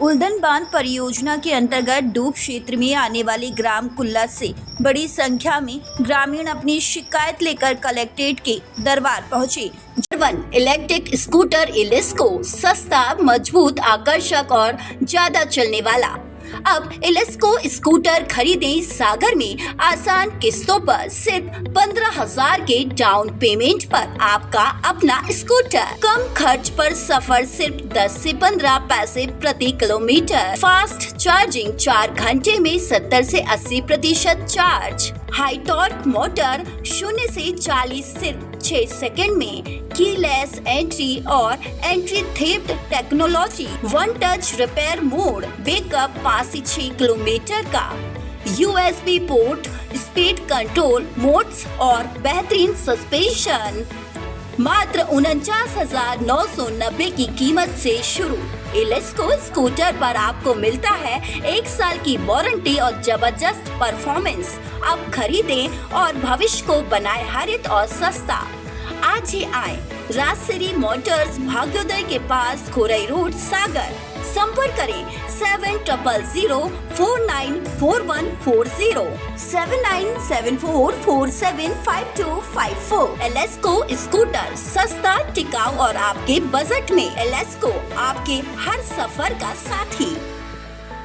उल्दन बांध परियोजना के अंतर्गत डूब क्षेत्र में आने वाले ग्राम कुल्ला से बड़ी संख्या में ग्रामीण अपनी शिकायत लेकर कलेक्ट्रेट के दरबार पहुंचे। जर्मन इलेक्ट्रिक स्कूटर इलेस्को सस्ता, मजबूत, आकर्षक और ज्यादा चलने वाला। अब इलेस्को स्कूटर खरीदें सागर में आसान किस्तों पर सिर्फ 15,000 के डाउन पेमेंट पर आपका अपना स्कूटर। कम खर्च पर सफर सिर्फ 10 से 15 पैसे प्रति किलोमीटर। फास्ट चार्जिंग 4 घंटे में 70 से 80% चार्ज। हाई टॉर्क मोटर 0 से 40 सिर्फ 6 सेकंड में। कीलेस एंट्री और entry theft technology. One touch repair mode. Backup 5 से 6 किलोमीटर का। USB port, speed control modes और बेहतरीन सस्पेंशन। मात्र 49,990 की कीमत से शुरू। इलेस्को स्कूटर पर आपको मिलता है 1 साल की वारंटी और जबरदस्त परफॉर्मेंस। अब खरीदें और भविष्य को बनाए हरित और सस्ता। आज ही आए राजश्री मोटर्स, भाग्योदय के पास, खोरई रोड, सागर। संपर्क करें 7000494140 7974475254। इलेस्को स्कूटर सस्ता, टिकाऊ और आपके बजट में। इलेस्को आपके हर सफर का साथी।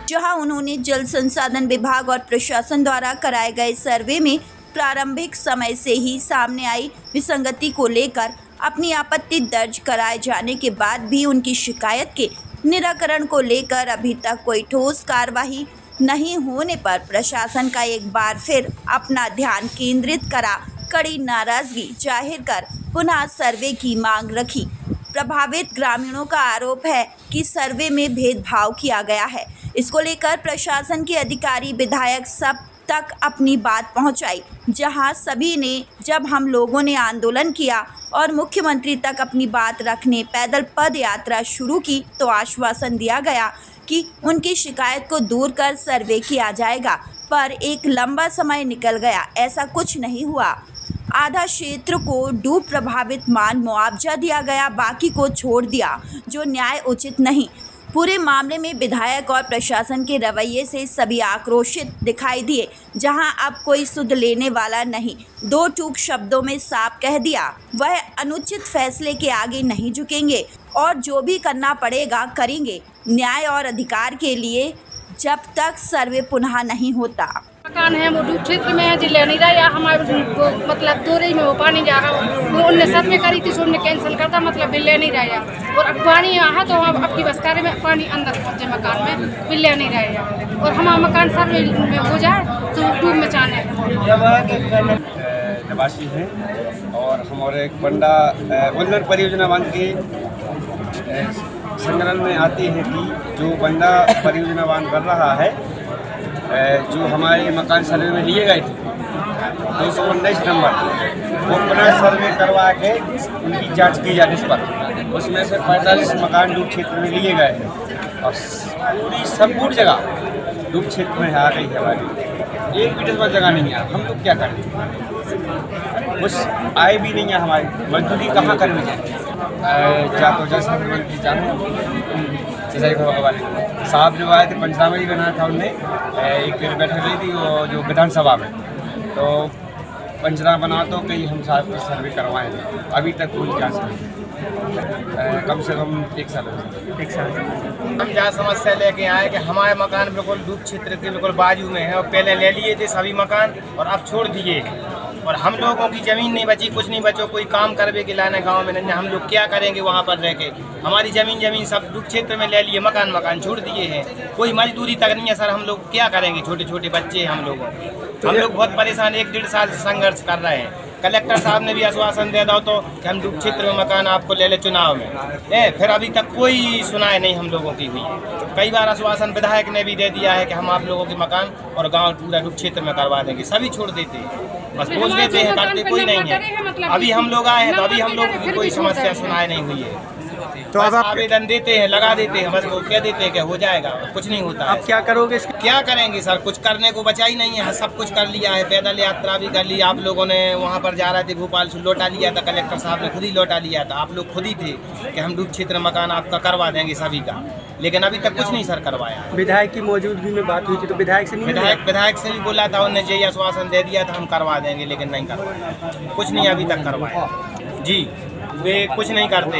जहां उन्होंने जल संसाधन विभाग और प्रशासन द्वारा कराए गए सर्वे में प्रारंभिक समय से ही सामने आई विसंगति को लेकर अपनी आपत्ति दर्ज कराए जाने के बाद भी उनकी शिकायत के निराकरण को लेकर अभी तक कोई ठोस कार्रवाई नहीं होने पर प्रशासन का एक बार फिर अपना ध्यान केंद्रित करा कड़ी नाराजगी जाहिर कर पुनः सर्वे की मांग रखी। प्रभावित ग्रामीणों का आरोप है कि सर्वे में भेदभाव किया गया है। इसको लेकर प्रशासन के अधिकारी, विधायक सब तक अपनी बात पहुंचाई। जहां सभी ने, जब हम लोगों ने आंदोलन किया और मुख्यमंत्री तक अपनी बात रखने पैदल पद यात्रा शुरू की, तो आश्वासन दिया गया कि उनकी शिकायत को दूर कर सर्वे किया जाएगा। पर एक लंबा समय निकल गया, ऐसा कुछ नहीं हुआ। आधा क्षेत्र को डूब प्रभावित मान मुआवजा दिया गया, बाकी को छोड़ दिया, जो न्याय उचित नहीं। पूरे मामले में विधायक और प्रशासन के रवैये से सभी आक्रोशित दिखाई दिए। जहां अब कोई सुध लेने वाला नहीं, 2 टूक शब्दों में साफ कह दिया, वह अनुचित फैसले के आगे नहीं झुकेंगे और जो भी करना पड़ेगा करेंगे, न्याय और अधिकार के लिए, जब तक सर्वे पुनः नहीं होता। मकान है वो डूब क्षेत्र में है, जिले नहीं रहा, हमारे मतलब दूरी में वो पानी जा रहा। वो उनने सब में करी थी, उनने कैंसिल करता, मतलब बिल्ले नहीं रहा। और अब पानी यहाँ तो हम अब की बस करे में पानी अंदर पहुँचे मकान में, बिल्ले नहीं रहा। और हमारा मकान सर्वे में हो जाए तो डूब में जाने निवासी हैं। और हमारे एक बंदा उल्दन परियोजना बांध के संग्रहण में आती है कि जो बंदा परियोजना बांध कर रहा है, जो हमारे मकान सर्वे में लिए गए थे 219 नंबर, वो पुनः सर्वे करवा के उनकी जांच की जाए इस पर। उसमें से 45 मकान डूब क्षेत्र में लिए गए हैं और पूरी संपूर्ण जगह डूब क्षेत्र में आ गई है हमारी। 1 मीटर पर जगह नहीं है। हम लोग क्या करें? कुछ आए भी नहीं है, हमारी मजदूरी कहाँ करनी है? तो जैसा भगवान साहब जो आए थे, पंचनामा ही बनाया था उनने। एक बैठक ली थी वो जो विधानसभा में, तो पंचनामा बना तो कहीं हम साहब को सर्वे करवाएंगे। अभी तक कोई जांच नहीं, कम से कम 1 साल। हम जहाँ समस्या लेके आए कि हमारे मकान बिल्कुल डूब क्षेत्र के बिल्कुल बाजू में है और पहले ले लिए थे सभी मकान और अब छोड़ दिए हैं। और हम लोगों की ज़मीन नहीं बची, कुछ नहीं बचो, कोई काम करवे के लाने गांव में नहीं। हम लोग क्या करेंगे वहाँ पर रह के? हमारी ज़मीन सब डूब क्षेत्र में ले लिए, मकान छोड़ दिए हैं। कोई मजदूरी तक नहीं है सर। हम लोग क्या करेंगे? छोटे छोटे बच्चे हैं हम लोग बहुत परेशान, 1-1.5 साल से संघर्ष कर रहे हैं। कलेक्टर साहब ने भी आश्वासन दे दो तो कि हम डूब क्षेत्र में मकान आपको ले ले चुनाव में, फिर अभी तक कोई सुनाई नहीं हम लोगों की हुई है। कई बार आश्वासन विधायक ने भी दे दिया है कि हम आप लोगों के मकान और गांव पूरा डूब क्षेत्र में करवा देंगे। सभी छोड़ देते हैं, बस बोल देते हैं, करते कोई नहीं है। अभी हम लोग आए हैं तो अभी हम लोगों की कोई समस्या सुनाई नहीं हुई है। तो बस अब आप आवेदन देते हैं, लगा देते हैं, बस वो कह देते हैं कि हो जाएगा, कुछ नहीं होता है। आप क्या करोगे इसके? क्या करेंगे सर, कुछ करने को बचा ही नहीं है, सब कुछ कर लिया है, पैदल यात्रा भी कर ली, आप लोगों ने वहाँ पर जा रहे थे भोपाल से लौटा लिया था, कलेक्टर साहब ने खुद ही लौटा लिया था, आप लोग खुद ही थे कि हम डूब क्षेत्र मकान आपका करवा देंगे सभी का, लेकिन अभी तक कुछ नहीं सर करवाया। विधायक की मौजूदगी में बात हुई थी तो विधायक से नहीं मिले? विधायक से भी बोला था, उन्होंने यही आश्वासन दे दिया था हम करवा देंगे, लेकिन नहीं करवाया, कुछ नहीं अभी तक करवाया जी, वे कुछ नहीं करते।